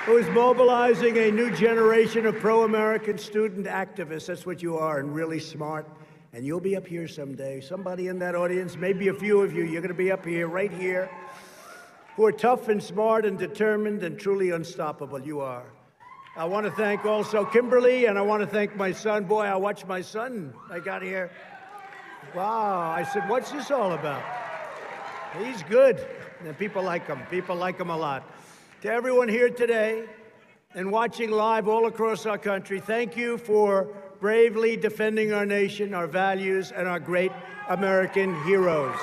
who is mobilizing a new generation of pro-American student activists. That's what you are, and really smart. And you'll be up here someday. Somebody in that audience, maybe a few of you, you're going to be up here, right here, who are tough and smart and determined and truly unstoppable. You are. I want to thank also Kimberly, and I want to thank my son. Boy, I watched my son. I got here. Wow. I said, what's this all about? He's good. And people like him. People like him a lot. To everyone here today and watching live all across our country, thank you for bravely defending our nation, our values, and our great American heroes.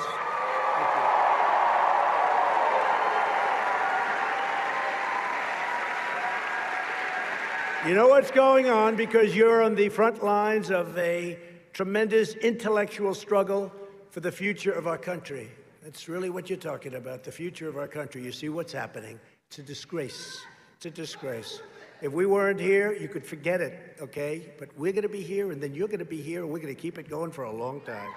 You know what's going on because you're on the front lines of a tremendous intellectual struggle for the future of our country. That's really what you're talking about, the future of our country. You see what's happening. It's a disgrace. It's a disgrace. If we weren't here, you could forget it, okay? But we're going to be here, and then you're going to be here, and we're going to keep it going for a long time.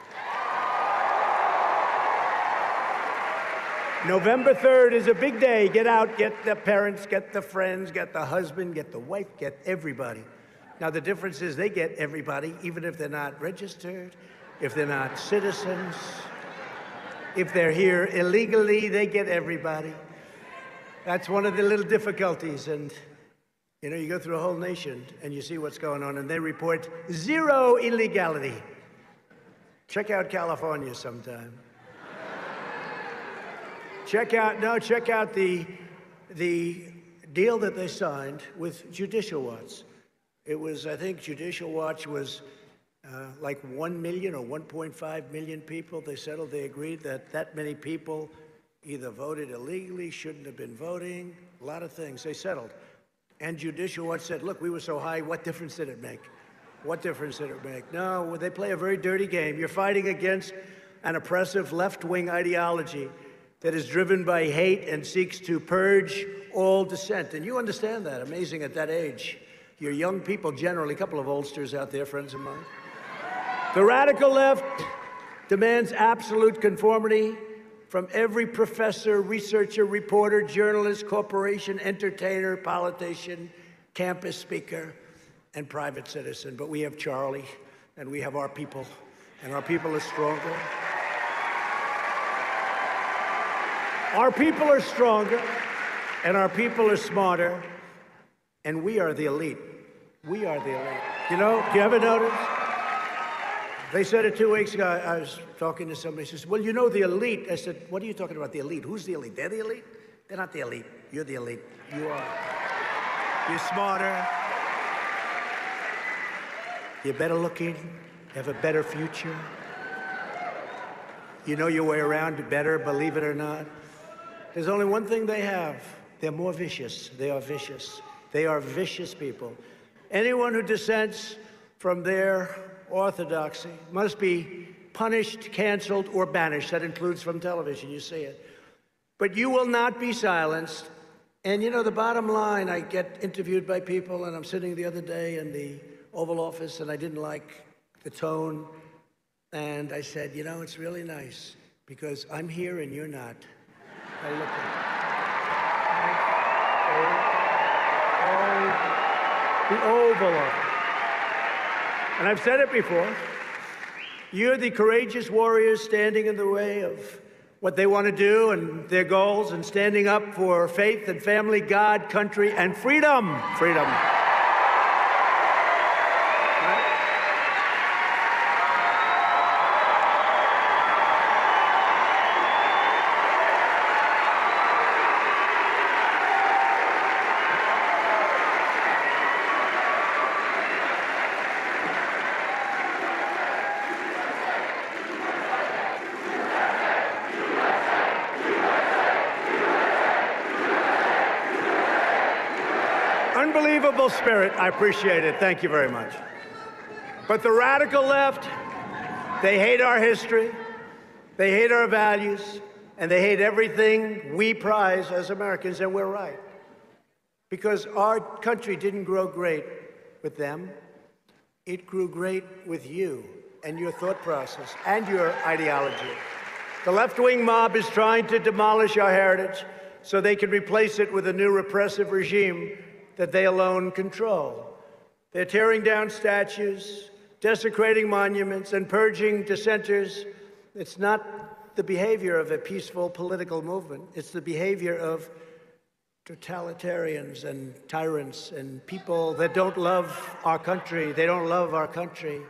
November 3rd is a big day. Get out, get the parents, get the friends, get the husband, get the wife, get everybody. Now, the difference is they get everybody, even if they're not registered, if they're not citizens, if they're here illegally, they get everybody. That's one of the little difficulties. And, you know, you go through a whole nation and you see what's going on, and they report zero illegality. Check out California sometime. Check out the deal that they signed with Judicial Watch. It was, I think Judicial Watch was like 1 million or 1.5 million people. They settled, they agreed that many people either voted illegally, shouldn't have been voting, a lot of things. They settled. And Judicial Watch said, look, we were so high, what difference did it make? What difference did it make? No, they play a very dirty game. You're fighting against an oppressive left-wing ideology that is driven by hate and seeks to purge all dissent. And you understand that. Amazing at that age. You're young people generally, a couple of oldsters out there, friends of mine. The radical left demands absolute conformity from every professor, researcher, reporter, journalist, corporation, entertainer, politician, campus speaker, and private citizen. But we have Charlie, and we have our people, and our people are stronger. Our people are stronger, and our people are smarter, and we are the elite. We are the elite. You know, do you ever notice? They said it 2 weeks ago. I was talking to somebody. She says, well, you know, the elite. I said, what are you talking about, the elite? Who's the elite? They're the elite? They're not the elite. You're the elite. You are. You're smarter. You're better looking. You have a better future. You know your way around better, believe it or not. There's only one thing they have. They're more vicious. They are vicious. They are vicious people. Anyone who dissents from their orthodoxy must be punished, canceled, or banished. That includes from television. You see it. But you will not be silenced. And, you know, the bottom line, I get interviewed by people, and I'm sitting the other day in the Oval Office, and I didn't like the tone. And I said, you know, it's really nice, because I'm here and you're not. I look at the Oval Office. And I've said it before. You're the courageous warriors standing in the way of what they want to do and their goals, and standing up for faith and family, God, country, and freedom. Freedom. Unbelievable spirit. I appreciate it. Thank you very much. But the radical left, they hate our history, they hate our values, and they hate everything we prize as Americans, and we're right. Because our country didn't grow great with them. It grew great with you and your thought process and your ideology. The left-wing mob is trying to demolish our heritage, so they can replace it with a new repressive regime that they alone control. They're tearing down statues, desecrating monuments, and purging dissenters. It's not the behavior of a peaceful political movement. It's the behavior of totalitarians and tyrants and people that don't love our country. They don't love our country.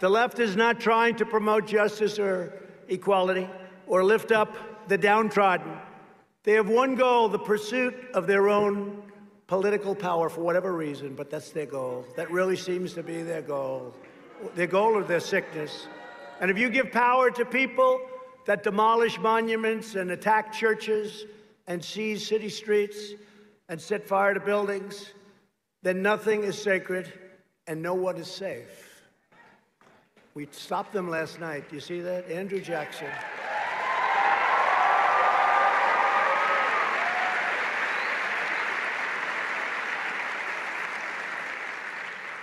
The left is not trying to promote justice or equality or lift up the downtrodden. They have one goal, the pursuit of their own political power for whatever reason, but that's their goal. That really seems to be their goal or their sickness. And if you give power to people that demolish monuments and attack churches and seize city streets and set fire to buildings, then nothing is sacred and no one is safe. We stopped them last night. Do you see that? Andrew Jackson.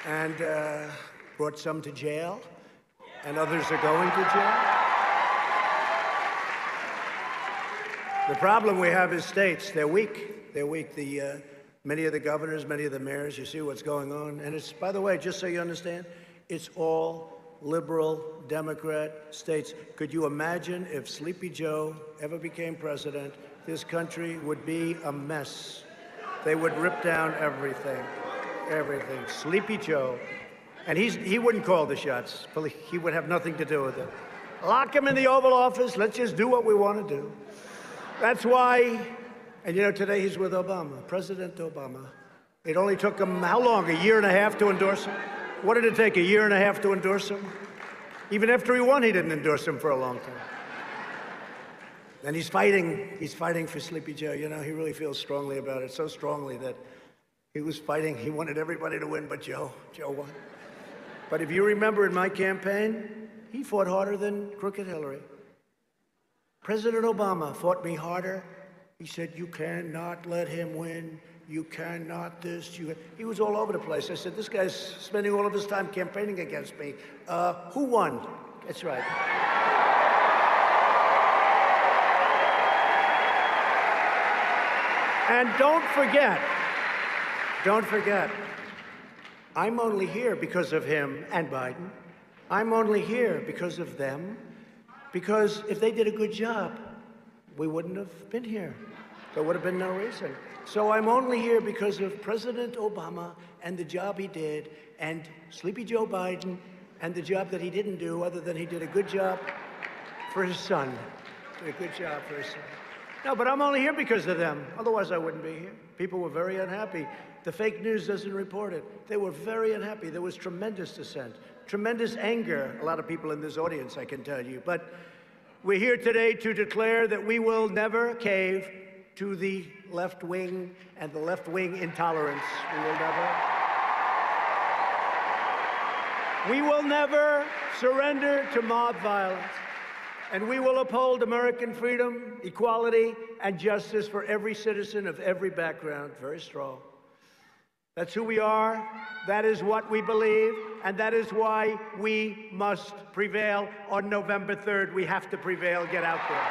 And brought some to jail, and others are going to jail. The problem we have is states. They're weak. They're weak. Many of the governors, many of the mayors, you see what's going on. And it's, by the way, just so you understand, it's all liberal Democrat states. Could you imagine if Sleepy Joe ever became president? This country would be a mess. They would rip down everything. Everything. Sleepy Joe. And he wouldn't call the shots. He would have nothing to do with it. Lock him in the Oval Office. Let's just do what we want to do. That's why, and you know, today he's with Obama, President Obama. It only took him, how long, a year and a half to endorse him? What did it take, a year and a half to endorse him? Even after he won, he didn't endorse him for a long time. And he's fighting for Sleepy Joe. You know, he really feels strongly about it, so strongly that he was fighting. He wanted everybody to win, but Joe won. But if you remember in my campaign, he fought harder than crooked Hillary. President Obama fought me harder. He said, you cannot let him win. You cannot this. He was all over the place. I said, this guy's spending all of his time campaigning against me. Who won? That's right. And don't forget, I'm only here because of him and Biden. I'm only here because of them, because if they did a good job, we wouldn't have been here. There would have been no reason. So I'm only here because of President Obama and the job he did, and Sleepy Joe Biden and the job that he didn't do, other than he did a good job for his son. Did a good job for his son. No, but I'm only here because of them. Otherwise, I wouldn't be here. People were very unhappy. The fake news doesn't report it. They were very unhappy. There was tremendous dissent, tremendous anger. A lot of people in this audience, I can tell you. But we're here today to declare that we will never cave to the left wing and the left wing intolerance. We will never surrender to mob violence. And we will uphold American freedom, equality, and justice for every citizen of every background. Very strong. That's who we are. That is what we believe. And that is why we must prevail on November 3rd. We have to prevail. Get out there.